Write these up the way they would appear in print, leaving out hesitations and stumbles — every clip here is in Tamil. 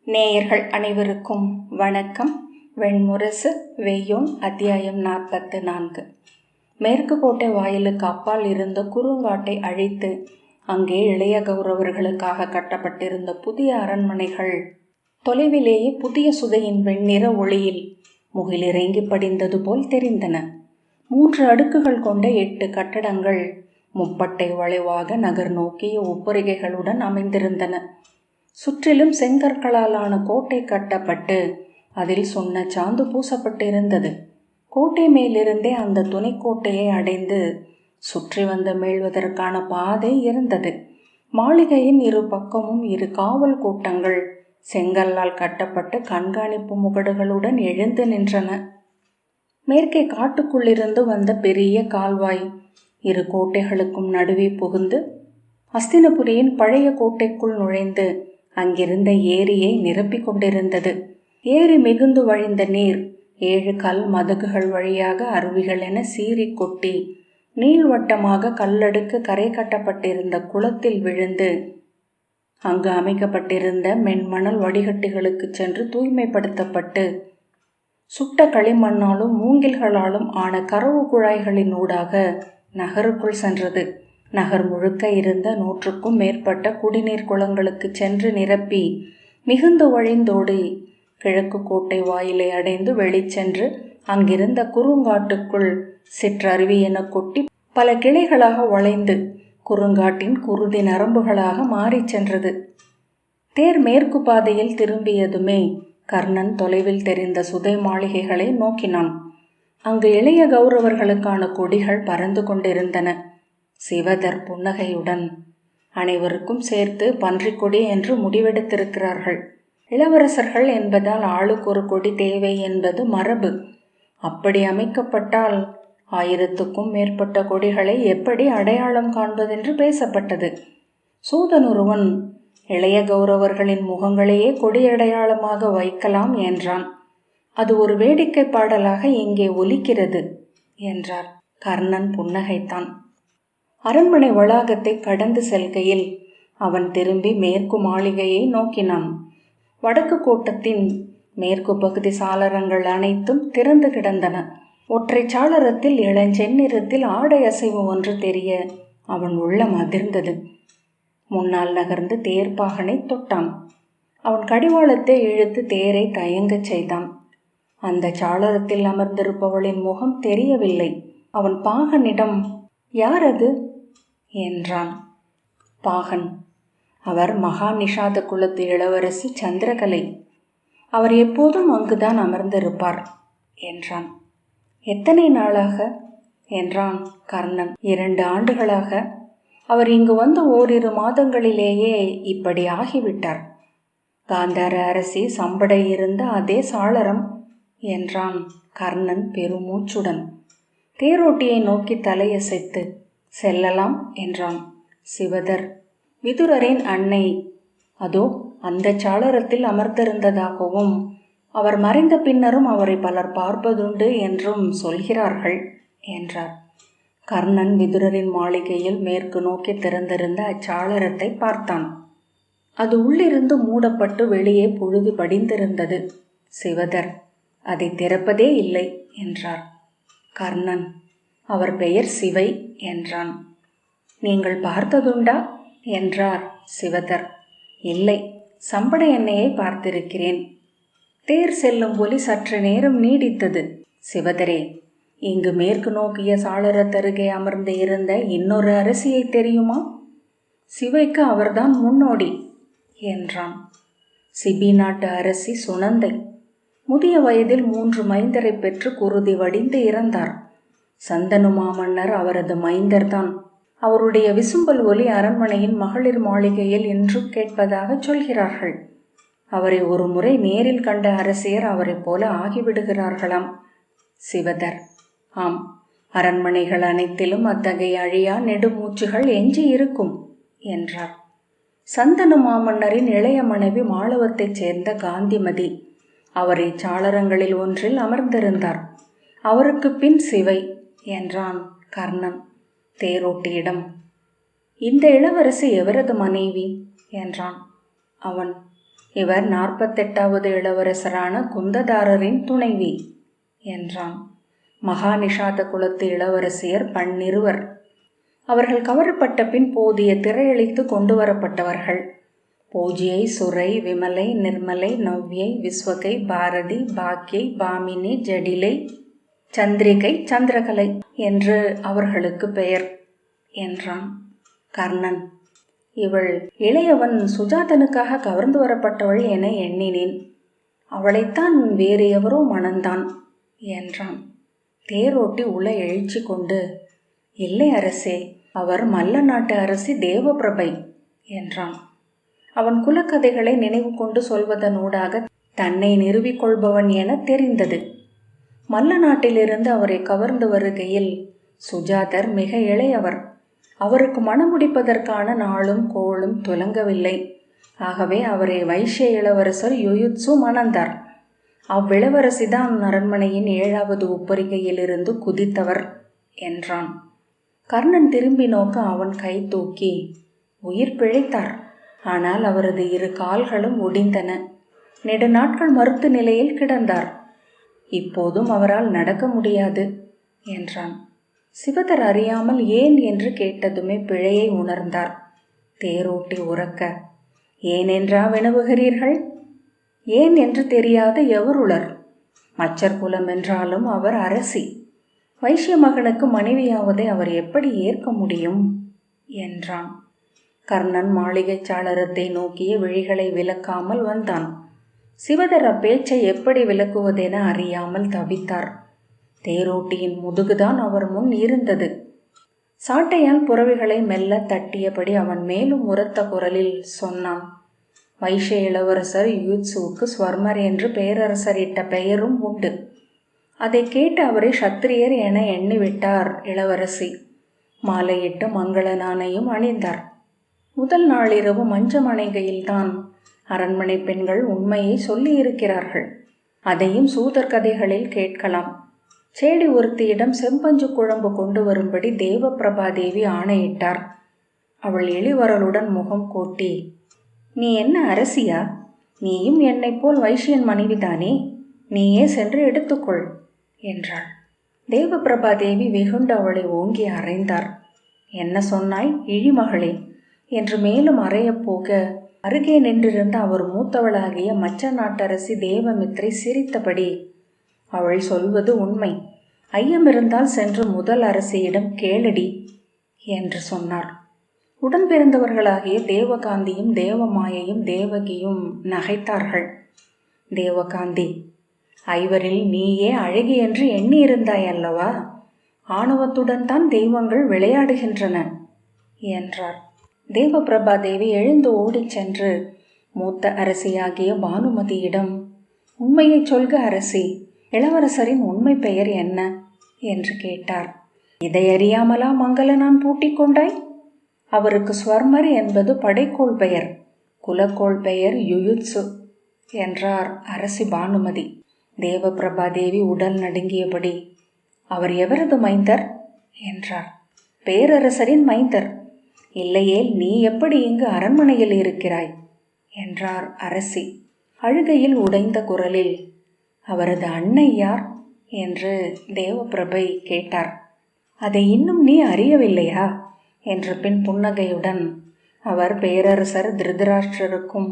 நேயர்கள் அனைவருக்கும் வணக்கம். வெண்முரசு வெய்யோன் அத்தியாயம் 44. மேற்கு கோட்டை வாயிலுக்கு அப்பால் இருந்த குறுங்காட்டை அழித்து அங்கே இளைய கௌரவர்களுக்காக கட்டப்பட்டிருந்த புதிய அரண்மனைகள் தொலைவிலேயே புதிய சுதையின் வெண்ணிற ஒளியில் முகிலிறங்கி படிந்தது போல் தெரிந்தன. 3 அடுக்குகள் கொண்ட 8 கட்டடங்கள் முப்பட்டை வளைவாக நகர் நோக்கிய உப்பரிகைகளுடன் அமைந்திருந்தன. சுற்றிலும் செங்கற்களாலான கோட்டை கட்டப்பட்டு அதில் சொன்ன சாந்து பூசப்பட்டிருந்தது. கோட்டை மேலிருந்தே அந்த துணைக்கோட்டையை அடைந்து சுற்றி வந்து மீள்வதற்கான பாதை இருந்தது. மாளிகையின் 2 பக்கமும் 2 காவல் கூட்டங்கள் செங்கல்லால் கட்டப்பட்டு கண்காணிப்பு முகடுகளுடன் எழுந்து நின்றன. மேற்கே காட்டுக்குள்ளிருந்து வந்த பெரிய கால்வாய் 2 கோட்டைகளுக்கும் நடுவே புகுந்து அஸ்தினபுரியின் பழைய கோட்டைக்குள் நுழைந்து அங்கிருந்த ஏரியை நிரப்பிக் கொண்டிருந்தது. ஏரி மிகுந்து வழிந்த நீர் 7 கல் மதகுகள் வழியாக அருவிகள் என சீறி கொட்டி நீள்வட்டமாக கல்லடுக்கு கரை கட்டப்பட்டிருந்த குளத்தில் விழுந்து அங்கு அமைக்கப்பட்டிருந்த மென்மணல் வடிகட்டிகளுக்கு சென்று தூய்மைப்படுத்தப்பட்டு சுட்ட களிமண்ணாலும் மூங்கில்களாலும் ஆன கரவு குழாய்களின் ஊடாக நகருக்குள் சென்றது. நகர் முழுக்க இருந்த 100க்கும் மேற்பட்ட குடிநீர் குளங்களுக்கு சென்று நிரப்பி மிகுந்து வழிந்தோடி கிழக்கு கோட்டை வாயிலை அடைந்து வெளிச்சென்று அங்கிருந்த குறுங்காட்டுக்குள் சிற்றருவி என கொட்டி பல கிளைகளாக வளைந்து குறுங்காட்டின் குருதி நரம்புகளாக மாறி சென்றது. தேர் மேற்கு பாதையில் திரும்பியதுமே கர்ணன் தொலைவில் தெரிந்த சுதை மாளிகைகளை நோக்கினான். அங்கு இளைய கௌரவர்களுக்கான கொடிகள் பறந்து கொண்டிருந்தன. சிவதர் புன்னகையுடன், அனைவருக்கும் சேர்த்து பன்றிக்கொடி என்று முடிவெடுத்திருக்கிறார்கள். இளவரசர்கள் என்பதால் ஆளுக்கு ஒரு கொடி தேவை என்பது மரபு. அப்படி அமைக்கப்பட்டால் 1000க்கும் மேற்பட்ட கொடிகளை எப்படி அடையாளம் காண்பதென்று பேசப்பட்டது. சூதனொருவன் இளைய கௌரவர்களின் முகங்களையே கொடியடையாளமாக வைக்கலாம் என்றான். அது ஒரு வேடிக்கை பாடலாக இங்கே ஒலிக்கிறது என்றார். கர்ணன் புன்னகைத்தான். அரண்மனை வளாகத்தை கடந்து செல்கையில் அவன் திரும்பி மேற்கு மாளிகையை நோக்கினான். வடக்கு கோட்டத்தின் மேற்கு பகுதி சாளரங்கள் அனைத்தும் திறந்து கிடந்தன. ஒற்றை சாளரத்தில் இளஞ்செந்நிறத்தில் ஆடை அசைவு ஒன்று தெரிய அவன் உள்ளம் அதிர்ந்தது. முன்னால் நகர்ந்து தேர்ப்பாகனை தொட்டான். அவன் கடிவாளத்தை இழுத்து தேரை தயங்கச் செய்தான். அந்த சாளரத்தில் அமர்ந்திருப்பவளின் முகம் தெரியவில்லை. அவன் பாகனிடம், யார் அது என்றான். பாகன், அவர் மகா நிஷாத குலத்து இளவரசி சந்திரகலை. அவர் எப்போதும் அங்குதான் அமர்ந்திருப்பார் என்றான். எத்தனை நாளாக என்றான் கர்ணன். 2 ஆண்டுகளாக. அவர் இங்கு வந்து ஓரிரு மாதங்களிலேயே இப்படி ஆகிவிட்டார். காந்தார அரசி சம்படை இருந்த அதே சாளரம் என்றான் கர்ணன் பெருமூச்சுடன். தேரோட்டியை நோக்கி தலையசைத்து செல்லலாம் என்றான். சிவதர், விதுரரின் அன்னை அதோ அந்த சாளரத்தில் அமர்ந்திருந்ததாகவும் அவர் மறைந்த பின்னரும் அவரை பலர் பார்ப்பதுண்டு என்றும் சொல்கிறார்கள் என்றார். கர்ணன் விதுரரின் மாளிகையில் மேற்கு நோக்கி திறந்திருந்த அச்சாளரத்தை பார்த்தான். அது உள்ளிருந்து மூடப்பட்டு வெளியே புழுதி படிந்திருந்தது. சிவதர், அதை திறப்பதே இல்லை என்றார். கர்ணன், அவர் பெயர் சிவை என்றான். நீங்கள் பார்த்ததுண்டா என்றார் சிவதர். இல்லை, சம்படை எண்ணெயை பார்த்திருக்கிறேன். தேர் செல்லும் ஒலி சற்று நேரம் நீடித்தது. சிவதரே, இங்கு மேற்கு நோக்கிய சாளரத்தருகே அமர்ந்து இருந்த இன்னொரு அரசியை தெரியுமா? சிவைக்கு அவர்தான் முன்னோடி என்றான். சிபி நாட்டு அரசி சுனந்தை. முதிய வயதில் 3 மைந்தரை பெற்று குருதி வடிந்து இறந்தார். சந்தனு மாமன்னர் அவரது மைந்தர்தான். அவருடைய விசும்பல் ஒலி அரண்மனையின் மகளிர் மாளிகையில் இன்றும் கேட்பதாக சொல்கிறார்கள். அவரை ஒரு முறை நேரில் கண்ட அரசியர் அவரை போல ஆகிவிடுகிறார்களாம். சிவதர், ஆம், அரண்மனைகள் அனைத்திலும் அத்தகைய அழியா நெடுமூச்சுகள் எஞ்சி இருக்கும் என்றார். சந்தனு மாமன்னரின் இளைய மனைவி மாளவத்தைச் சேர்ந்த காந்திமதி. அவரை சாளரங்களில் ஒன்றில் அமர்ந்திருந்தார். அவருக்கு பின் சிவை என்றான் கர்ணன் தேரோட்டியிடம். இந்த இளவரசி எவரது மனைவி என்றான் அவன். இவர் 48வது இளவரசரான குந்ததாரரின் துணைவி என்றான். மகாநிஷாத குலத்து இளவரசியர் 12 அவர்கள் கவரப்பட்ட பின் போதிய திரையளித்து கொண்டு வரப்பட்டவர்கள். பூஜ்யை, சுரை, விமலை, நிர்மலை, நவ்யை, விஸ்வகை, பாரதி, பாக்கியை, பாமினி, ஜடிலை, சந்திரிகை, சந்திரகலை என்று அவர்களுக்கு பெயர் என்றான். கர்ணன், இவள் இளையவன் சுஜாதனுக்காக கவர்ந்து வரப்பட்டவள் என எண்ணினேன். அவளைத்தான் வேறு எவரோ மணந்தான் என்றான். தேரோட்டி உள எழுச்சி கொண்டு, இல்லை அரசே, அவர் மல்ல நாட்டு அரசி தேவபிரபை என்றான். அவன் குலக்கதைகளை நினைவு கொண்டு சொல்வதனூடாக தன்னை நிறுவிக்கொள்பவன் என தெரிந்தது. மல்ல நாட்டிலிருந்து அவரை கவர்ந்து வருகையில் சுஜாதர் மிக இளையவர். அவருக்கு மணமுடிப்பதற்கான நாளும் கோளும் துலங்கவில்லை. ஆகவே அவரை வைஷ்ய இளவரசர் யுயுத்சு மணந்தார். அவ்விளவரசிதான் அரண்மனையின் 7வது உப்பரிகையிலிருந்து குதித்தவர் என்றான். கர்ணன் திரும்பி நோக்க அவன் கை தூக்கி, உயிர் பிழைத்தார். ஆனால் அவரது 2 கால்களும் ஒடிந்தன. நெடுநாட்கள் மருத்து நிலையில் கிடந்தார். இப்போதும் அவரால் நடக்க முடியாது என்றான். சிவதர் அறியாமல் ஏன் என்று கேட்டதுமே பிழையை உணர்ந்தார். தேரோட்டி உரக்க, ஏனென்றா வினவுகிறீர்கள்? ஏன் என்று தெரியாத எவருளர்? மச்சர் குலம் என்றாலும் அவர் அரசி. வைஷ்ய மகனுக்கு மனைவியாவதை அவர் எப்படி ஏற்க முடியும் என்றான். கர்ணன் மாளிகை சாளரத்தை நோக்கிய விழிகளை விலக்காமல் வந்தான். சிவதர் அப்பேச்சை எப்படி விலக்குவதென அறியாமல் தவித்தார். தேரோட்டியின் முதுகுதான் அவர் முன் இருந்தது. சாட்டையால் புறவிகளை மெல்ல தட்டியபடி அவன் மேலும் உரத்த குரலில் சொன்னான். வைஷ்ய இளவரசர் யுயுத்சுவுக்கு ஸ்வர்மர் என்று பேரரசரிட்ட பெயரும் உண்டு. அதை கேட்டு அவரை சத்திரியர் என எண்ணிவிட்டார் இளவரசி. மாலையிட்டு மங்கள நாணையும் அணிந்தார். முதல் நாளிரவு மஞ்சமணைகையில்தான் அரண்மனை பெண்கள் உண்மையை சொல்லி இருக்கிறார்கள். அதையும் சூதர் கதைகளில் கேட்கலாம். சேடி ஒருத்தியிடம் செம்பஞ்சு குழம்பு கொண்டு வரும்படி தேவபிரபாதேவி ஆணையிட்டார். அவள் எளிவரலுடன் முகம் கோட்டி, நீ என்ன அரசியா? நீயும் என்னை போல் வைஷ்யன் மனைவிதானே, நீயே சென்று எடுத்துக்கொள் என்றாள். தேவபிரபாதேவி வெகுண்டு அவளை ஓங்கி அறைந்தார். என்ன சொன்னாய் இழிமகளே என்று மேலும் அறையப் போக அருகே நின்றிருந்த அவர் மூத்தவளாகிய மச்ச நாட்டரசி தேவமித்ரை சிரித்தபடி, அவள் சொல்வது உண்மை. ஐயமிருந்தால் சென்று முதல் அரசியிடம் கேளடி என்று சொன்னார். உடன் பிறந்தவர்களாகிய தேவகாந்தியும் தேவமாயையும் தேவகியும் நகைத்தார்கள். தேவகாந்தி, ஐவரில் நீயே அழகி என்று எண்ணியிருந்தாய் அல்லவா? ஆணவத்துடன் தான் தெய்வங்கள் விளையாடுகின்றன என்றார். தேவபிரபாதேவி எழுந்து ஓடிச் சென்று மூத்த அரசியாகிய பானுமதியிடம், உண்மையை சொல்க அரசி, இளவரசரின் உண்மை பெயர் என்ன என்று கேட்டார். இதை அறியாமலா மங்கள நான் பூட்டிக் கொண்டாய்? அவருக்கு ஸ்வர்மர் என்பது படைக்கோள் பெயர், குலக்கோள் பெயர் யுயுத்சு என்றார் அரசி பானுமதி. தேவபிரபாதேவி உடல் நடுங்கியபடி, அவர் எவரது மைந்தர் என்றார். பேரரசரின் மைந்தர். இல்லையேல் நீ எப்படி இங்கு அரண்மனையில் இருக்கிறாய் என்றார் அரசி. அழுகையில் உடைந்த குரலில், அவரது அன்னை யார் என்று தேவபிரபை கேட்டார். அதை இன்னும் நீ அறியவில்லையா என்ற பின் புன்னகையுடன், அவர் பேரரசர் திருதராஷ்டிரருக்கும்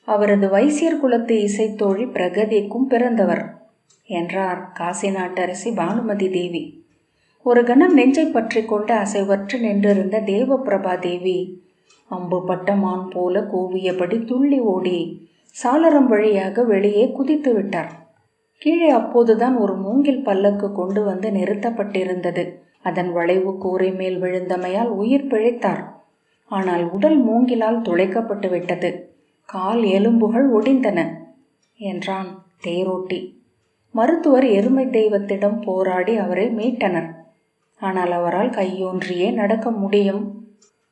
அவரது வைசியர் குலத்து இசைத்தோழி பிரகதிக்கும் பிறந்தவர் என்றார் காசி நாட்டரசி பானுமதி தேவி. ஒரு கணம் நெஞ்சை பற்றி கொண்டு அசைவற்று நின்றிருந்த தேவபிரபாதேவி அம்பு பட்ட மான் போல கூவியபடி துள்ளி ஓடி சாளரம் வழியாக வெளியே குதித்து விட்டார். கீழே அப்போதுதான் ஒரு மூங்கில் பல்லக்கு கொண்டு வந்து நிறுத்தப்பட்டிருந்தது. அதன் வளைவு கூரை மேல் விழுந்தமையால் உயிர் பிழைத்தார். ஆனால் உடல் மூங்கிலால் துளைக்கப்பட்டு விட்டது. கால் எலும்புகள் ஒடிந்தன என்றான் தேரோட்டி. மருத்துவர் எருமை தெய்வத்திடம் போராடி அவரை மீட்டனர். ஆனால் அவரால் கையொன்றியே நடக்க முடியும்.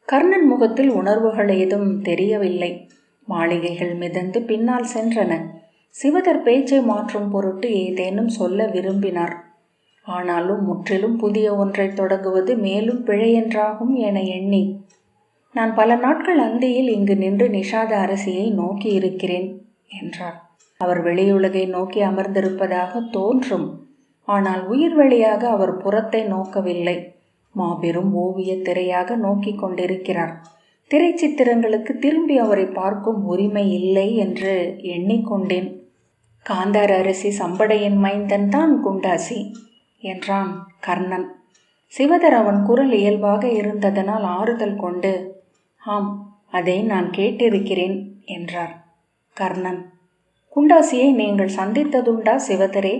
கர்ணன் முகத்தில் உணர்வுகள் ஏதும் தெரியவில்லை. மாளிகைகள் மிதந்து பின்னால் சென்றன. சிவதர் பேச்சை மாற்றும் பொருட்டு ஏதேனும் சொல்ல விரும்பினார். ஆனாலும் முற்றிலும் புதிய ஒன்றை தொடங்குவது மேலும் பிழையென்றாகும் என எண்ணி, நான் பல நாட்கள் அந்தியில் இங்கு நின்று நிஷாத அரசியை நோக்கி இருக்கிறேன் என்றார். அவர் வெளியுலகை நோக்கி அமர்ந்திருப்பதாக தோன்றும். ஆனால் உயிர்வெளியாக அவர் புறத்தை நோக்கவில்லை. மாபெரும் ஓவிய திரையாக நோக்கி கொண்டிருக்கிறார். திரைச்சித்திரங்களுக்கு திரும்பி அவரை பார்க்கும் உரிமை இல்லை என்று எண்ணிக்கொண்டேன். காந்தார அரசி சம்படையின் மைந்தன் தான் குண்டாசி என்றான் கர்ணன். சிவதர் அவன் குரல் இயல்பாக இருந்ததனால் ஆறுதல் கொண்டு, ஆம், அதை நான் கேட்டிருக்கிறேன் என்றார். கர்ணன், குண்டாசியை நீங்கள் சந்தித்ததுண்டா சிவதரே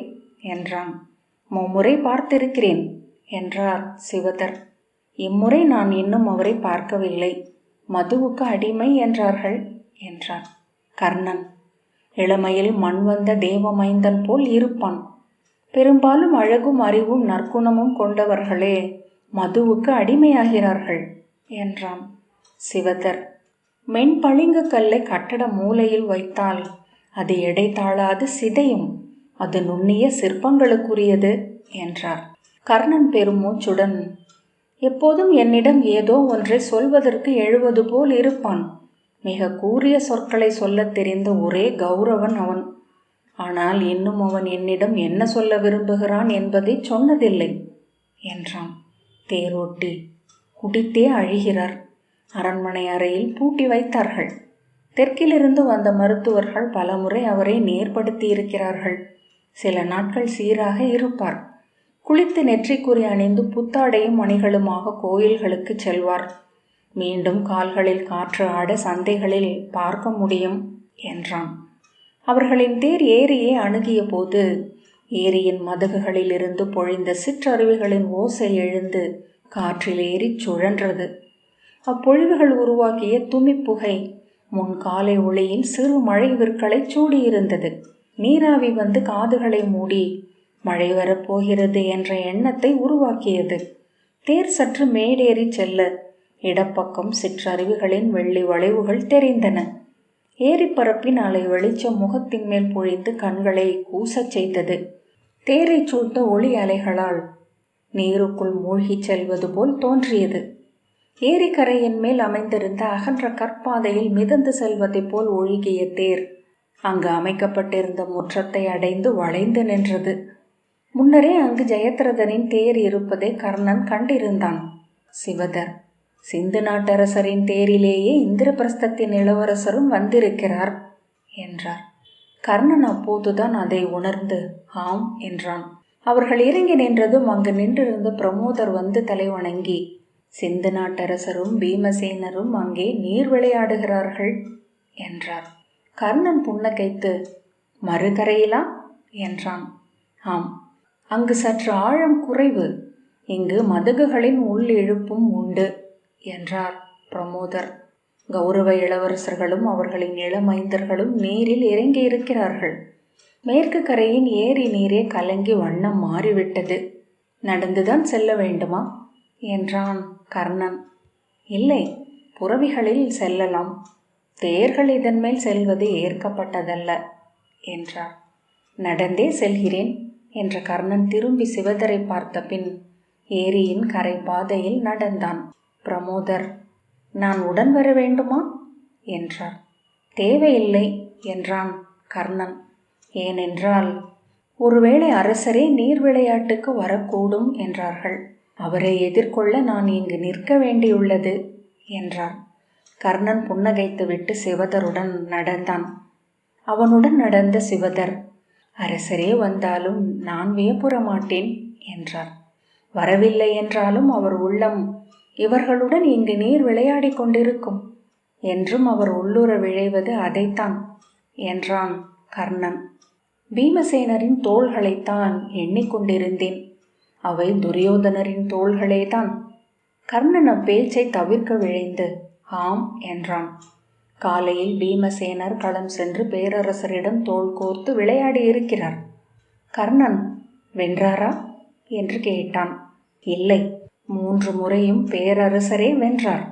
என்றான். மும்முறை பார்த்திருக்கிறேன் என்றார் சிவதர். இம்முறை நான் இன்னும் அவரை பார்க்கவில்லை. மதுவுக்கு அடிமை என்றார்கள் என்றார். கர்ணன், இளமையில் மண் வந்த தேவமைந்தன் போல் இருப்பான். பெரும்பாலும் அழகும் அறிவும் நற்குணமும் கொண்டவர்களே மதுவுக்கு அடிமையாகிறார்கள் என்றான். சிவதர், மென்பளிங்கு கல்லை கட்டட மூலையில் வைத்தால் அது எடை தாழாது சிதையும். அது நுண்ணிய சிற்பங்களுக்குரியது என்றார். கர்ணன் பெருமூச்சுடன், எப்போதும் என்னிடம் ஏதோ ஒன்றை சொல்வதற்கு எழுவது போல் இருப்பான். மிக கூரிய சொற்களை சொல்லத் தெரிந்த ஒரே கௌரவன் அவன். ஆனால் இன்னும் அவன் என்னிடம் என்ன சொல்ல விரும்புகிறான் என்பதை சொன்னதில்லை என்றான். தேரோட்டி குடித்தே அழிகிறார். அரண்மனை அறையில் பூட்டி வைத்தார்கள். தெற்கிலிருந்து வந்த மருத்துவர்கள் பலமுறை அவரை நேர்படுத்தி இருக்கிறார்கள். சில நாட்கள் சீராக இருப்பார். குளித்து நெற்றிக்குறி அணிந்து புத்தாடையும் அணிகளுமாக கோயில்களுக்கு செல்வார். மீண்டும் கால்களில் காற்று ஆட சந்தைகளில் பார்க்க முடியும் என்றான். அவர்களின் தேர் ஏரியை அணுகிய போது ஏரியின் மதகுகளில் இருந்து பொழிந்த சிற்றருவிகளின் ஓசை எழுந்து காற்றில் ஏறி சுழன்றது. அப்பொழிவுகள் உருவாக்கிய துமிப்புகை முன் காலை ஒளியில் சிறு மழை விற்களை சூடியிருந்தது. நீராவி வந்து காதுகளை மூடி மழை வரப்போகிறது என்ற எண்ணத்தை உருவாக்கியது. தேர் சற்று மேடேறி செல்ல இடப்பக்கம் சிற்றருவிகளின் வெள்ளி வளைவுகள் தெரிந்தன. ஏரிப்பரப்பின் அலை வெளிச்சம் முகத்தின் மேல் பொழிந்து கண்களை கூசச் செய்தது. தேரை சூழ்ந்த ஒளி அலைகளால் நீருக்குள் மூழ்கிச் செல்வது போல் தோன்றியது. ஏரிக்கரையின் மேல் அமைந்திருந்த அகன்ற கற்பாதையில் மிதந்து செல்வதை போல் ஒழுகிய தேர் அங்கு அமைக்கப்பட்டிருந்த முற்றத்தை அடைந்து வளைந்து நின்றது. முன்னரே அங்கு ஜெயத்ரதனின் தேர் இருப்பதை கர்ணன் கண்டிருந்தான். சிவதர், சிந்து நாட்டரசரின் தேரிலேயே இந்திரபிரஸ்தத்தின் இளவரசரும் வந்திருக்கிறார் என்றார். கர்ணன் அப்போதுதான் அதை உணர்ந்து ஆம் என்றான். அவர்கள் இறங்கி நின்றதும் அங்கு நின்றிருந்த பிரமோதர் வந்து தலைவணங்கி, சிந்து நாட்டரசரும் பீமசேனரும் அங்கே நீர் விளையாடுகிறார்கள் என்றார். கர்ணன் புன்னகைத்து, மறுகரையிலா என்றான். ஆம், அங்கு சற்று ஆழம் குறைவு. இங்கு மதகுகளின் உள்ளிழுப்பும் உண்டு என்றார் பிரமோதர். கௌரவ இளவரசர்களும் அவர்களின் இளமைந்தர்களும் நீரில் இறங்கி இருக்கிறார்கள். மேற்கு கரையின் ஏரி நீரே கலங்கி வண்ணம் மாறிவிட்டது. நடந்துதான் செல்ல வேண்டுமா என்றான் கர்ணன். இல்லை, புறவிகளில் செல்லலாம். தேர்கள் இதன் மேல் செல்வது ஏற்கப்பட்டதல்ல என்றார். நடந்தே செல்கிறேன் என்ற கர்ணன் திரும்பி சிவதரை பார்த்த பின் ஏரியின் கரை பாதையில் நடந்தான். பிரமோதர், நான் உடன் வர வேண்டுமா என்றார். தேவையில்லை என்றான் கர்ணன். ஏனென்றால் ஒருவேளை அரசரே நீர் விளையாட்டுக்கு வரக்கூடும் என்றார்கள். அவரை எதிர்கொள்ள நான் இங்கு நிற்க வேண்டியுள்ளது என்றார். கர்ணன் புன்னகைத்துவிட்டு சிவதருடன் நடந்தான். அவனுடன் நடந்த சிவதர், அரசரே வந்தாலும் நான் வியப்புற மாட்டேன் என்றார். வரவில்லை என்றாலும் அவர் உள்ளம் இவர்களுடன் இங்கு நீர் விளையாடி கொண்டிருக்கும் என்றும் அவர் உள்ளுற விழைவது அதைத்தான் என்றான் கர்ணன். பீமசேனரின் தோள்களைத்தான் எண்ணிக்கொண்டிருந்தேன். அவை துரியோதனரின் தோள்களேதான். கர்ணன் அப்பேச்சை தவிர்க்க விழைந்து ஆம் என்றான். காலையில் பீமசேனர் களம் சென்று பேரரசரிடம் தோள் கோர்த்து விளையாடி இருக்கிறார். கர்ணன், வென்றாரா என்று கேட்டான். இல்லை, 3 முறையும் பேரரசரே வென்றார்.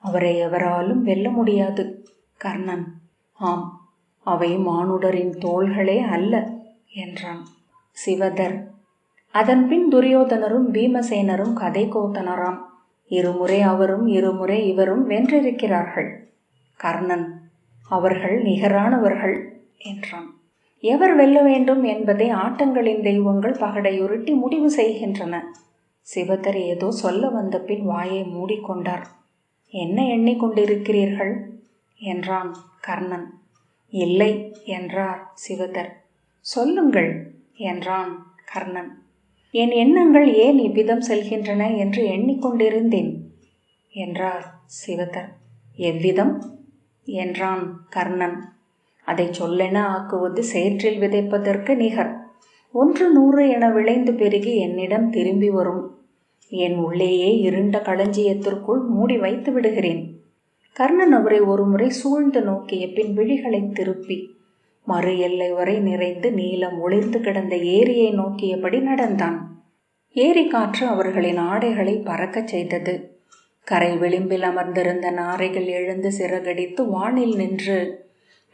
அவரை எவராலும் வெல்ல முடியாது. கர்ணன், ஆம், அவை மானுடரின் தோள்களே அல்ல என்றான். சிவதர், அதன்பின் துரியோதனரும் பீமசேனரும் கதை கோத்தனராம். 2 முறை அவரும் 2 முறை இவரும் வென்றிருக்கிறார்கள். கர்ணன், அவர்கள் நிகரானவர்கள் என்றான். எவர் வெல்ல வேண்டும் என்பதை ஆட்டங்களின் தெய்வங்கள் பகடையுருட்டி முடிவு செய்கின்றன. சிவதர் ஏதோ சொல்ல வந்த பின் வாயை மூடிக்கொண்டார். என்ன எண்ணிக்கொண்டிருக்கிறீர்கள் என்றான் கர்ணன். இல்லை என்றார் சிவதர். சொல்லுங்கள் என்றான் கர்ணன். என் எண்ணங்கள் ஏன் இவ்விதம் செல்கின்றன என்று எண்ணிக்கொண்டிருந்தேன் என்றார் சிவதர். எவ்விதம் என்றான் கர்ணன். அதை சொல்லென ஆக்குவது சேற்றில் விதைப்பதற்கு நிகர். 1 100 என விளைந்து பெருகி என்னிடம் திரும்பி வரும். என் உள்ளேயே இருண்ட களஞ்சியத்திற்குள் மூடி வைத்து விடுகிறேன். கர்ணன் அவரை ஒருமுறை சூழ்ந்து நோக்கிய பின் விழிகளை திருப்பி மறு எல்லை வரை நிறைந்து நீலம் ஒளிர்ந்து கிடந்த ஏரியை நோக்கியபடி நடந்தான். ஏரி காற்று அவர்களின் ஆடைகளை பறக்கச் செய்தது. கரை விளிம்பில் அமர்ந்திருந்த நாரைகள் எழுந்து சிறகடித்து வானில் நின்று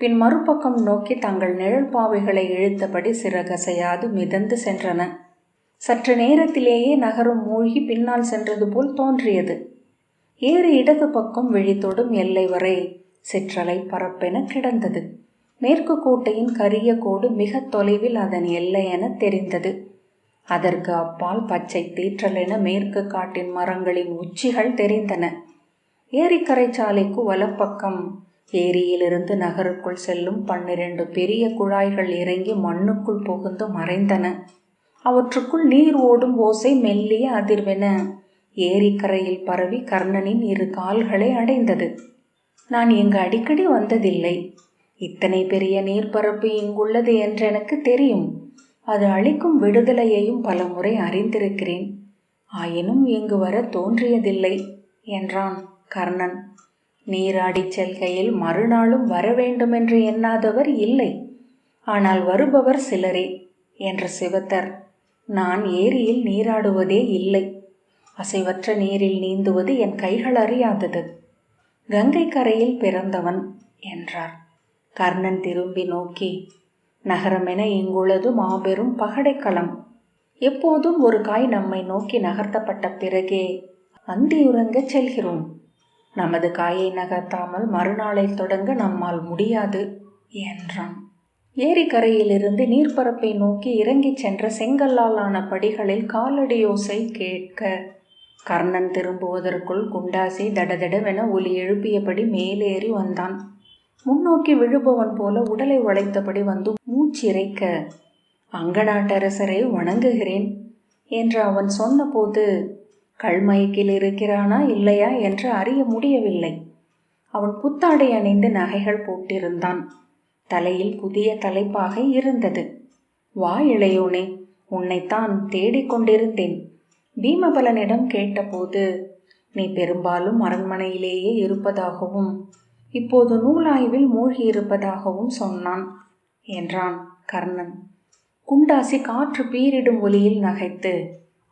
பின் மறுபக்கம் நோக்கி தங்கள் நிழல் பாவைகளை இழுத்தபடி சிறகசையாது மிதந்து சென்றன. சற்று நேரத்திலேயே நகரம் மூழ்கி பின்னால் சென்றது போல் தோன்றியது. ஏரி இடது பக்கம் விழித்தொடும் எல்லை வரை சிற்றலை பரப்பென கிடந்தது. மேற்கு கோட்டையின் கரிய கோடு மிக தொலைவில் அதன் எல்லை என தெரிந்தது. அதற்கு அப்பால் பச்சை தீற்றலென மேற்கு காட்டின் மரங்களின் உச்சிகள் தெரிந்தன. ஏரிக்கரை சாலைக்கு வலப்பக்கம் ஏரியிலிருந்து நகருக்குள் செல்லும் 12 பெரிய குழாய்கள் இறங்கி மண்ணுக்குள் புகுந்து மறைந்தன. அவற்றுக்குள் நீர் ஓடும் ஓசை மெல்லிய அதிர்வென ஏரிக்கரையில் பரவி கர்ணனின் 2 கால்களை அடைந்தது. நான் இங்கு அடிக்கடி வந்ததில்லை. இத்தனை பெரிய நீர்ப்பரப்பு இங்குள்ளது என்று எனக்கு தெரியும். அது அளிக்கும் விடுதலையையும் பல முறை அறிந்திருக்கிறேன். ஆயினும் இங்கு வர தோன்றியதில்லை என்றான் கர்ணன். நீராடிச் செல்கையில் மறுநாளும் வர வேண்டுமென்று எண்ணாதவர் இல்லை. ஆனால் வருபவர் சிலரே என்ற சிவதர். நான் ஏரியில் நீராடுவதே இல்லை. அசைவற்ற நீரில் நீந்துவது என் கைகள் அறியாதது. கங்கை கரையில் பிறந்தவன் என்றார். கர்ணன் திரும்பி நோக்கி, நகரமென இங்குள்ளது மாபெரும் பகடைக்களம். எப்போதும் ஒரு காய் நம்மை நோக்கி நகர்த்தப்பட்ட பிறகே அந்தியுறங்கச் செல்கிறோம். நமது காயை நகர்த்தாமல் மறுநாளை தொடங்க நம்மால் முடியாது என்றான். ஏரிக்கரையிலிருந்து நீர்ப்பரப்பை நோக்கி இறங்கிச் சென்ற செங்கல்லால் ஆன படிகளில் காலடியோசை கேட்க கர்ணன் திரும்புவதற்குள் குண்டாசி தடதடவென ஒலி எழுப்பியபடி மேலேறி வந்தான். முன்னோக்கி விழுபவன் போல உடலை உழைத்தபடி வந்து மூச்சிறைக்க, அங்கநாட்டரசரை வணங்குகிறேன் என்று அவன் சொன்னபோது கல்மயக்கில் இருக்கிறானா இல்லையா என்று அறிய முடியவில்லை. அவன் புத்தாடை அணிந்து நகைகள் போட்டிருந்தான். தலையில் புதிய தலைப்பாகை இருந்தது. வா இளையோனே, உன்னைத்தான் தேடிக்கொண்டிருந்தேன். பீமபலனிடம் கேட்டபோது நீ பெரும்பாலும் அரண்மனையிலேயே இருப்பதாகவும் இப்போது நூலாய்வில் மூழ்கியிருப்பதாகவும் சொன்னான் என்றான் கர்ணன். குண்டாசி காற்று பீரிடும் ஒலியில் நகைத்து,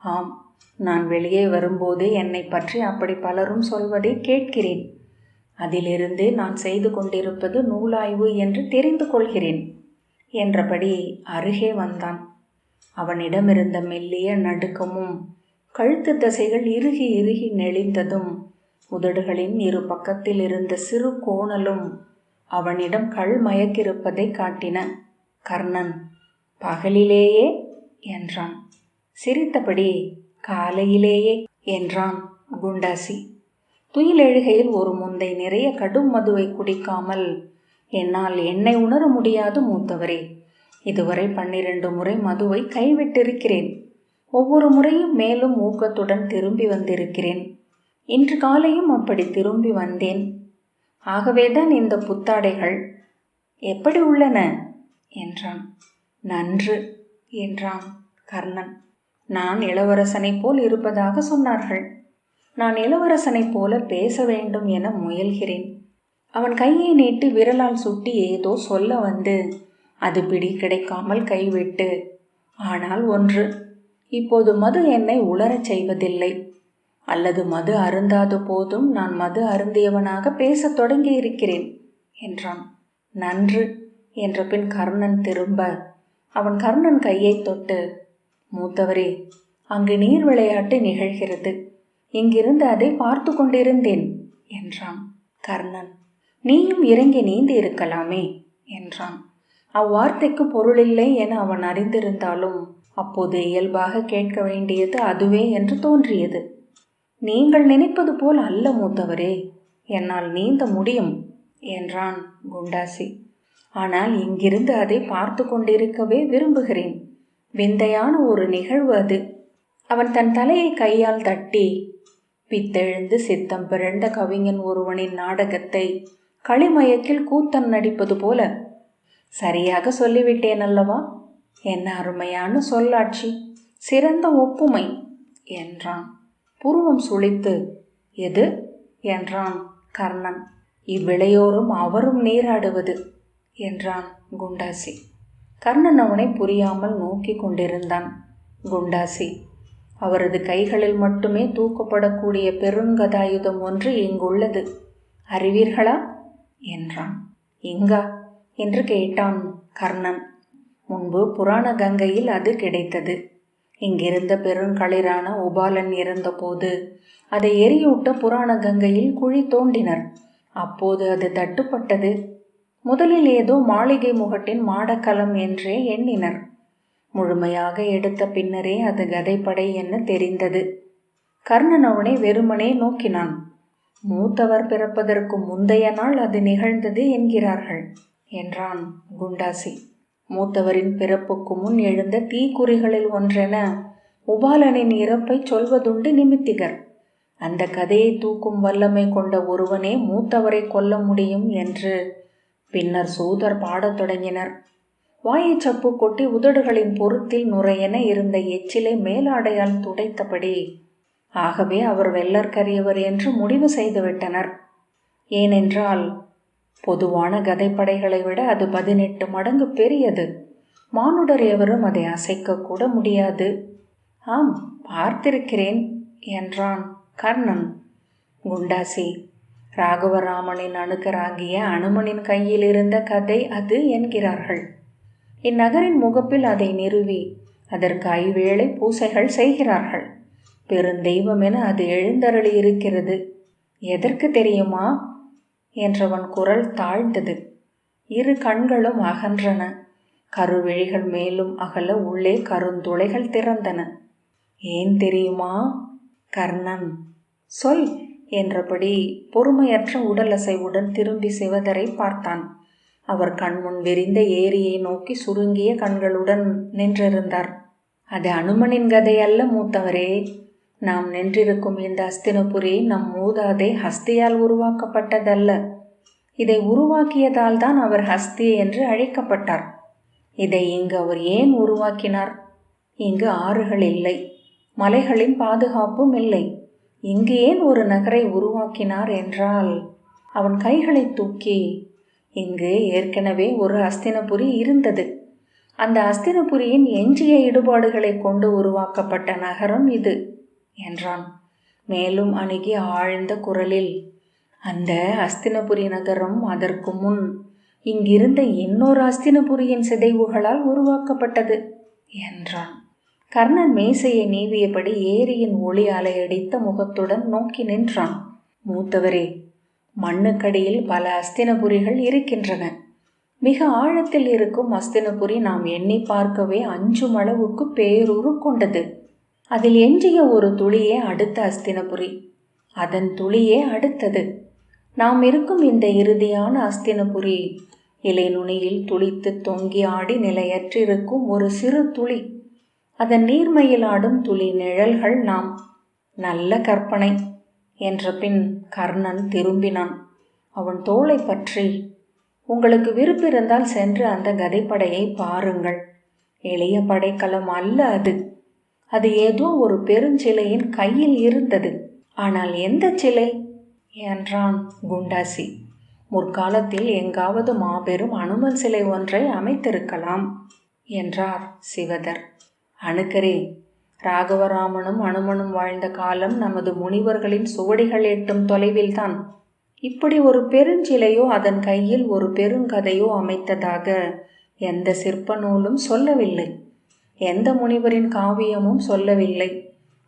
ஆம், நான் வெளியே வரும்போது என்னை பற்றி அப்படி பலரும் சொல்வதை கேட்கிறேன். அதிலிருந்து நான் செய்து கொண்டிருப்பது நூலாய்வு என்று தெரிந்து கொள்கிறேன் என்றபடி அருகே வந்தான். அவனிடமிருந்த மெல்லிய நடுக்கமும் கழுத்து தசைகள் இறுகி இறுகி நெளிந்ததும் உதடுகளின் 2 பக்கத்தில் இருந்த சிறு கோணலும் அவனிடம் கள் மயக்கிருப்பதை காட்டின. கர்ணன், பகலிலேயே என்றான். சிரித்தபடி, காலையிலேயே என்றான் குண்டாசி. துயிலெழுகையில் ஒரு முந்தை நிறைய கடும் மதுவை குடிக்காமல் என்னால் என்னை உணர முடியாது மூத்தவரே. இதுவரை 12 முறை மதுவை கைவிட்டிருக்கிறேன். ஒவ்வொரு முறையும் மேலும் ஊக்கத்துடன் திரும்பி வந்திருக்கிறேன். இன்று காலையும் அப்படி திரும்பி வந்தேன். ஆகவேதான் இந்த புத்தாடைகள். எப்படி உள்ளன என்றான். நன்று என்றான் கர்ணன். நான் இளவரசனைப் போல் இருப்பதாக சொன்னார்கள். நான் இளவரசனைப் போல பேச வேண்டும் என முயல்கிறேன். அவன் கையை நீட்டி விரலால் சுட்டி ஏதோ சொல்ல வந்து அது பிடி கிடைக்காமல் கைவிட்டு, ஆனால் ஒன்று, இப்போது மது என்னை உளரச் செய்வதில்லை. அல்லது மது அருந்தாத போதும் நான் மது அருந்தியவனாக பேசத் தொடங்கி இருக்கிறேன் என்றான். நன்று என்ற பின் கர்ணன் திரும்ப அவன் கர்ணன் கையை தொட்டு, மூத்தவரே, அங்கு நீர் விளையாட்டு நிகழ்கிறது. இங்கிருந்து அதை பார்த்து கொண்டிருந்தேன் என்றான். கர்ணன், நீயும் இறங்கி நீந்தி இருக்கலாமே என்றான். அவ்வார்த்தைக்கு பொருளில்லை என அவன் அறிந்திருந்தாலும் அப்போது இயல்பாக கேட்க வேண்டியது அதுவே என்று தோன்றியது. நீங்கள் நினைப்பது போல் அல்ல மூத்தவரே, என்னால் நீந்த முடியும் என்றான் குண்டாசி. ஆனால் இங்கிருந்து அதை பார்த்து கொண்டிருக்கவே விரும்புகிறேன். விந்தையான ஒரு நிகழ்வு அது. அவன் தன் தலையை கையால் தட்டி, பித்தெழுந்து சித்தம் பிறண்ட கவிஞன் ஒருவனின் நாடகத்தை களிமயக்கில் கூத்தன் நடிப்பது போல. சரியாக சொல்லிவிட்டேன் அல்லவா? என்ன அருமையான சொல்லாட்சி, சிறந்த ஒப்புமை என்றான். புருவம் சுளித்து, எது என்றான் கர்ணன். இவ்விளையோரும் அவரும் நீராடுவது என்றான் குண்டாசி. கர்ணன் அவனை புரியாமல் நோக்கி கொண்டிருந்தான். குண்டாசி, அவரது கைகளில் மட்டுமே தூக்கப்படக்கூடிய பெருங்கதாயுதம் ஒன்று இங்குள்ளது, அறிவீர்களா என்றான். எங்கா என்று கேட்டான் கர்ணன். முன்பு புராண கங்கையில் அது கிடைத்தது. இங்கிருந்த பெருங்களிரான உபாலன் இருந்தபோது அதை எரியூட்ட புராண கங்கையில் குழி தோண்டினர். அப்போது அது தட்டுப்பட்டது. முதலில் ஏதோ மாளிகை முகட்டின் மாடக்கலம் என்றே எண்ணினர். முழுமையாக எடுத்த பின்னரே அது கதைப்படை என்ன தெரிந்தது. கர்ணன் அவனை வெறுமனே நோக்கினான். மூத்தவர் பிறப்பதற்கு முந்தைய நாள் அது நிகழ்ந்தது என்கிறார்கள் என்றான் குண்டாசி. மூத்தவரின் பிறப்புக்கு முன் எழுந்த தீக்குறிகளில் ஒன்றென உபாலனின் இறப்பை சொல்வதுண்டு நிமித்திகர். அந்த கதையை தூக்கும் வல்லமை கொண்ட ஒருவனே மூத்தவரை கொல்ல முடியும் என்று பின்னர் சூதர் பாடத் தொடங்கினர். வாயை சப்பு கொட்டி உதடுகளின் பொருத்தில் நுரையென இருந்த எச்சிலை மேலாடையால் துடைத்தபடி ஆகவே அவர் வெள்ளற்கரியவர் என்று முடிவு செய்துவிட்டனர். ஏனென்றால் பொதுவான கதைப்படைகளை விட அது 18 மடங்கு பெரியது. மானுடர் எவரும் அதை அசைக்க கூட முடியாது. ஆம், பார்த்திருக்கிறேன் என்றான் கர்ணன். குண்டாசி, ராகவராமனின் அணுக்கராகிய அனுமனின் கையில் இருந்த கதை அது என்கிறார்கள். இந்நகரின் முகப்பில் அதை நிறுவி அதற்கு ஐவேளை பூசைகள் செய்கிறார்கள். பெருந்தெய்வம் என அது எழுந்தருளி இருக்கிறது. எதற்கு தெரியுமா என்றவன் குரல் தாழ்ந்தது. இரு கண்களும் அகன்றன. கருவிழிகள் மேலும் அகல உள்ளே கருந்துளைகள் திறந்தன. ஏன் தெரியுமா கர்ணன்? சொல் என்றபடி பொறுமையற்ற உடல் அசைவுடன் திரும்பி சிவதரை பார்த்தான். அவர் கண்முன் விரிந்த ஏரியை நோக்கி சுருங்கிய கண்களுடன் நின்றிருந்தார். அது அனுமனின் கதை அல்ல மூத்தவரே. நாம் நின்றிருக்கும் இந்த அஸ்தினபுரி நம் மூதாதை ஹஸ்தியால் உருவாக்கப்பட்டதல்ல. இதை உருவாக்கியதால் தான் அவர் ஹஸ்தி என்று அழைக்கப்பட்டார். இதை இங்கு அவர் ஏன் உருவாக்கினார்? இங்கு ஆறுகள் இல்லை, மலைகளின் பாதுகாப்பும் இல்லை. இங்கு ஏன் ஒரு நகரை உருவாக்கினார் என்றால், அவன் கைகளை தூக்கி, இங்கு ஏற்கனவே ஒரு அஸ்தினபுரி இருந்தது. அந்த அஸ்தினபுரியின் எஞ்சிய இடுபாடுகளை கொண்டு உருவாக்கப்பட்ட நகரம் இது என்றான். மேலும் அணுகி ஆழ்ந்த குரலில், அந்த அஸ்தினபுரி நகரம் அதற்கு முன் இங்கிருந்த இன்னொரு அஸ்தினபுரியின் சிதைவுகளால் உருவாக்கப்பட்டது என்றான். கர்ணன் மேசையை நீவியபடி ஏரியின் ஒளி அலையடித்த முகத்துடன் நோக்கி நின்றான். மூத்தவரே, மண்ணுக்கடியில் பல அஸ்தினபுரிகள் இருக்கின்றன. மிக ஆழத்தில் இருக்கும் அஸ்தினபுரி நாம் எண்ணி பார்க்கவே அஞ்சும் அளவுக்கு பேரூறு கொண்டது. அதில் எஞ்சிய ஒரு துளியே அடுத்த அஸ்தினபுரி, அதன் துளியே அடுத்தது. நாம் இருக்கும் இந்த இறுதியான அஸ்தினபுரி இலை நுனியில் துளித்து தொங்கி ஆடி நிலையற்றிருக்கும் ஒரு சிறு துளி. அதன் நீர்மையில் ஆடும் துளி நிழல்கள் நாம். நல்ல கற்பனை என்ற பின் கர்ணன் திரும்பினான். அவன் தோளை பற்றி, உங்களுக்கு விருப்பிருந்தால் சென்று அந்த கதைப்படையை பாருங்கள். எளிய படைக்கலம் அல்ல அது. அது ஏதோ ஒரு பெருஞ்சிலையின் கையில் இருந்தது. ஆனால் எந்த சிலை என்றான் குண்டாசி. முற்காலத்தில் எங்காவது மாபெரும் அனுமன் சிலை ஒன்றை அமைத்திருக்கலாம் என்றார் சிவதர். அணுக்கரே, ராகவராமனும் அனுமனும் வாழ்ந்த காலம் நமது முனிவர்களின் சுவடிகள் எட்டும் தொலைவில்தான். இப்படி ஒரு பெருஞ்சிலையோ அதன் கையில் ஒரு பெருங்கதையோ அமைத்ததாக எந்த சிற்ப நூலும் சொல்லவில்லை. எந்த முனிவரின் காவியமும் சொல்லவில்லை.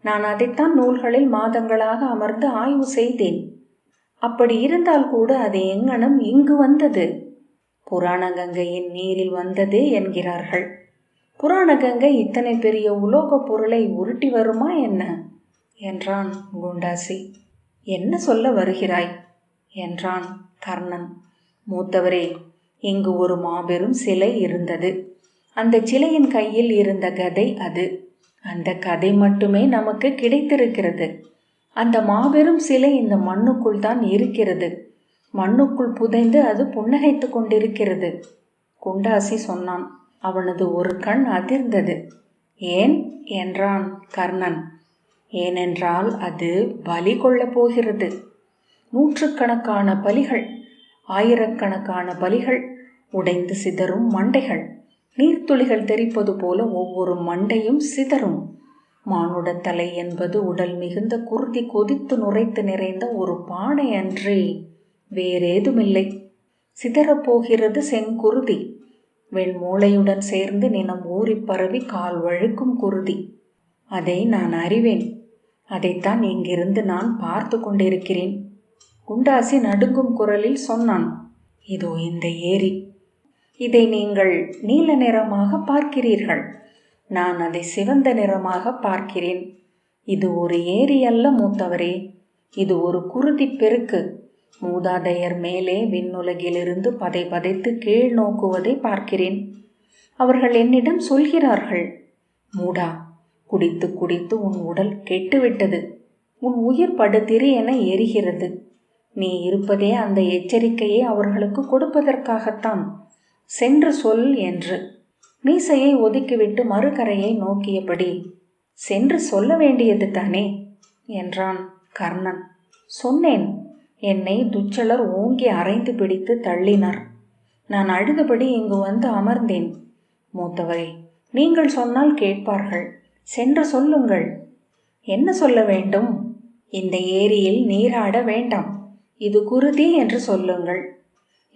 நான் அதைத்தான் நூல்களில் மாதங்களாக அமர்ந்து ஆய்வு செய்தேன். அப்படி இருந்தால் கூட அது எங்கனம் இங்கு வந்தது? புராண கங்கையின் நீரில் வந்தது என்கிறார்கள். புராண கங்கை இத்தனை பெரிய உலோகப் பொருளை உருட்டி வருமா என்ன என்றான் குண்டாசி. என்ன சொல்ல வருகிறாய் என்றான் கர்ணன். மூத்தவரே, இங்கு ஒரு மாபெரும் சிலை இருந்தது. அந்த சிலையின் கையில் இருந்த கதை அது. அந்த கதை மட்டுமே நமக்கு கிடைத்திருக்கிறது. அந்த மாபெரும் சிலை இந்த மண்ணுக்குள் தான் இருக்கிறது. மண்ணுக்குள் புதைந்து அது புன்னகைத்து கொண்டிருக்கிறது. குண்டாசி சொன்னான். அவனது ஒரு கண் அதிர்ந்தது. ஏன் என்றான் கர்ணன். ஏனென்றால் அது பலி கொள்ளப் போகிறது. நூற்றுக்கணக்கான பலிகள், ஆயிரக்கணக்கான பலிகள், உடைந்து சிதறும் மண்டைகள், நீர்த்துளிகள் தெரிப்பது போல ஒவ்வொரு மண்டையும் சிதறும். மானுட தலை என்பது உடல் மிகுந்த குருதி கொதித்து நுரைத்து நிறைந்த ஒரு பானை அன்றி வேறேதுமில்லை. சிதறப்போகிறது செங்குருதி. வெண்மூளையுடன் சேர்ந்து நினம் ஊறி பரவி கால் வழுக்கும் குருதி. அதை நான் அறிவேன். அதைத்தான் இங்கிருந்து நான் பார்த்து கொண்டிருக்கிறேன். குண்டாசி நடுங்கும் குரலில் சொன்னான். இதோ இந்த ஏரி. இதை நீங்கள் நீல நிறமாக பார்க்கிறீர்கள். நான் அதை சிவந்த நிறமாக பார்க்கிறேன். இது ஒரு ஏரி அல்ல மூத்தவரே. இது ஒரு குருதி பெருக்கு. மூதாதையர் மேலே விண்ணுலகிலிருந்து பதை பதைத்து கீழ் நோக்குவதை பார்க்கிறேன். அவர்கள் என்னிடம் சொல்கிறார்கள், மூடா, குடித்து குடித்து உன் உடல் கெட்டுவிட்டது. உன் உயிர் படுதிரி என எரிகிறது. நீ இருப்பதே அந்த எச்சரிக்கையை அவர்களுக்கு கொடுப்பதற்காகத்தான். சென்று சொல் என்று. மீசையை ஒதுக்கிவிட்டு மறுகரையை நோக்கியபடி, சென்று சொல்ல வேண்டியது தானே என்றான் கர்ணன். சொன்னேன். என்னை துச்சலர் ஓங்கி அரைந்து பிடித்து தள்ளினார். நான் அழுதபடி இங்கு வந்து அமர்ந்தேன். மூத்தவரே, நீங்கள் சொன்னால் கேட்பார்கள். சென்று சொல்லுங்கள். என்ன சொல்ல வேண்டும்? இந்த ஏரியில் நீராட வேண்டாம், இது குருதி என்று சொல்லுங்கள்.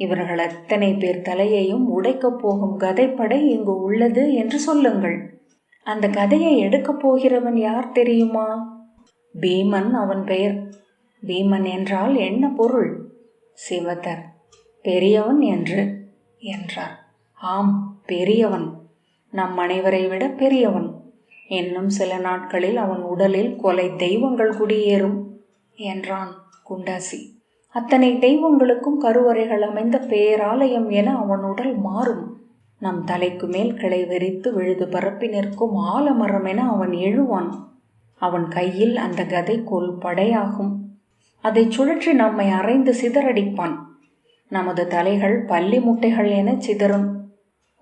இவர்கள் அத்தனை பேர் தலையையும் உடைக்கப் போகும் கதைப்படை இங்கு உள்ளது என்று சொல்லுங்கள். அந்த கதையை எடுக்கப் போகிறவன் யார் தெரியுமா? பீமன் அவன் பெயர். பீமன் என்றால் என்ன பொருள்? சிவதர், பெரியவன் என்று என்றார். ஆம், பெரியவன். நம் அனைவரை விட பெரியவன். இன்னும் சில நாட்களில் அவன் உடலில் கொலை தெய்வங்கள் குடியேறும் என்றான் குண்டாசி. அத்தனை தெய்வங்களுக்கும் கருவறைகள் அமைந்த பேராலயம் என அவன் உடல் மாறும். நம் தலைக்கு மேல் கிளை வெறித்து விழுது பரப்பி நிற்கும் ஆலமரம் என அவன் எழுவான். அவன் கையில் அந்த கதை கோல் படையாகும். அதை சுழற்றி நம்மை அரைந்து சிதறடிப்பான். நமது தலைகள் பல்லி முட்டைகள் என சிதறும்.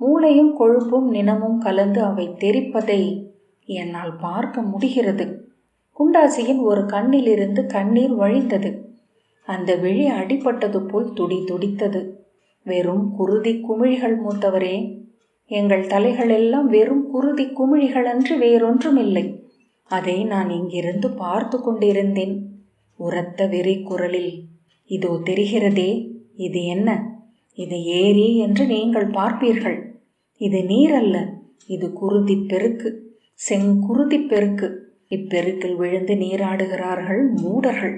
மூளையும் கொழுப்பும் நினமும் கலந்து அவை தெரிப்பதை என்னால் பார்க்க முடிகிறது. குண்டாசியின் ஒரு கண்ணிலிருந்து கண்ணீர் வழிந்தது. அந்த விழி அடிபட்டது போல் துடி துடித்தது. வெறும் குருதி குமிழிகள் மூத்தவரே. எங்கள் தலைகள் எல்லாம் வெறும் குருதி குமிழிகள் அன்று வேறொன்றுமில்லை. அதை நான் இங்கிருந்து பார்த்து கொண்டிருந்தேன். உரத்த வெறி குரலில், இதோ தெரிகிறதே, இது என்ன? இது ஏரி என்று நீங்கள் பார்ப்பீர்கள். இது நீர் அல்ல, இது குருதி பெருக்கு, செங்குருதி பெருக்கு. இப்பெருக்கில் விழுந்து நீராடுகிறார்கள் மூடர்கள்.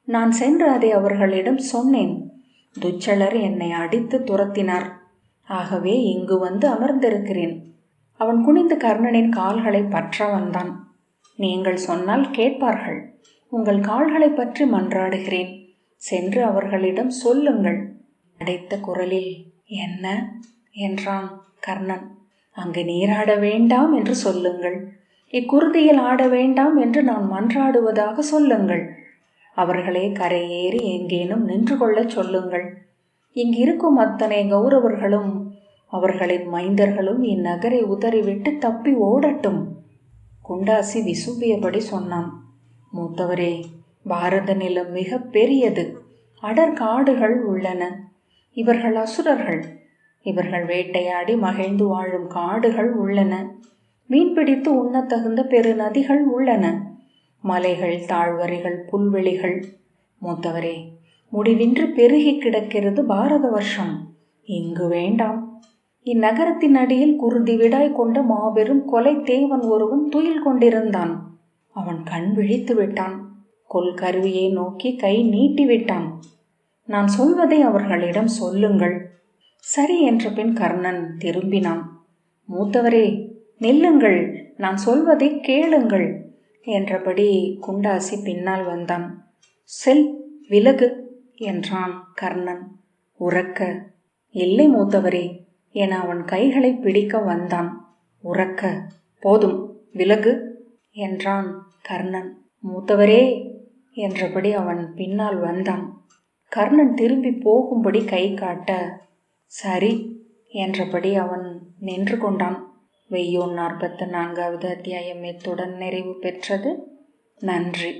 நான் சென்று அதை அவர்களிடம் சொன்னேன். துச்சலர் என்னை அடித்து துரத்தினார். ஆகவே இங்கு வந்து அமர்ந்திருக்கிறேன். அவன் குனிந்து கர்ணனின் கால்களை பற்ற வந்தான். நீங்கள் சொன்னால் கேட்பார்கள். உங்கள் கால்களை பற்றி மன்றாடுகிறேன். சென்று அவர்களிடம் சொல்லுங்கள். அடைத்த குரலில், என்ன என்றான் கர்ணன். அங்கு நீராட வேண்டாம் என்று சொல்லுங்கள். இக்குருதியில் ஆட வேண்டாம் என்று நான் மன்றாடுவதாக சொல்லுங்கள். அவர்களே கரையேறி எங்கேனும் நின்று கொள்ளச் சொல்லுங்கள். இங்கிருக்கும் அத்தனை கௌரவர்களும் அவர்களின் மைந்தர்களும் இந்நகரை உதறிவிட்டு தப்பி ஓடட்டும். குண்டாசி விசும்பியபடி சொன்னான். மூத்தவரே, பாரத நிலம் மிக பெரியது. அடர் காடுகள் உள்ளன. இவர்கள் அசுரர்கள். இவர்கள் வேட்டையாடி மகிழ்ந்து வாழும் காடுகள் உள்ளன. மீன்பிடித்து உண்ணத்தகுந்த பெருநதிகள் உள்ளன. மலைகள், தாழ்வரைகள், புல்வெளிகள். மூத்தவரே, முடிவின்றி பெருகி கிடக்கிறது பாரத வருஷம். இங்கு வேண்டாம். இந்நகரத்தின் அடியில் குருதி விடாய் கொண்ட மாபெரும் கொலை தேவன் ஒருவன் துயில் கொண்டிருந்தான். அவன் கண் விழித்து விட்டான். கொல் கருவியை நோக்கி கை நீட்டி விட்டான். நான் சொல்வதை அவர்களிடம் சொல்லுங்கள். சரி என்ற பின் கர்ணன் திரும்பினான். மூத்தவரே, நில்லுங்கள், நான் சொல்வதை கேளுங்கள் என்றபடி குண்டாசி பின்னால் வந்தான். செல், விலகு என்றான் கர்ணன் உரக்க. இல்லை மூத்தவரே என அவன் கைகளை பிடிக்க வந்தான். உரக்க, போதும், விலகு என்றான் கர்ணன். மூத்தவரே என்றபடி அவன் பின்னால் வந்தான். கர்ணன் திரும்பி போகும்படி கை காட்ட, சரி என்றபடி அவன் நின்று கொண்டான். வெய்யோன் 44வது அத்தியாயம் இத்துடன் நிறைவு பெற்றது. நன்றி.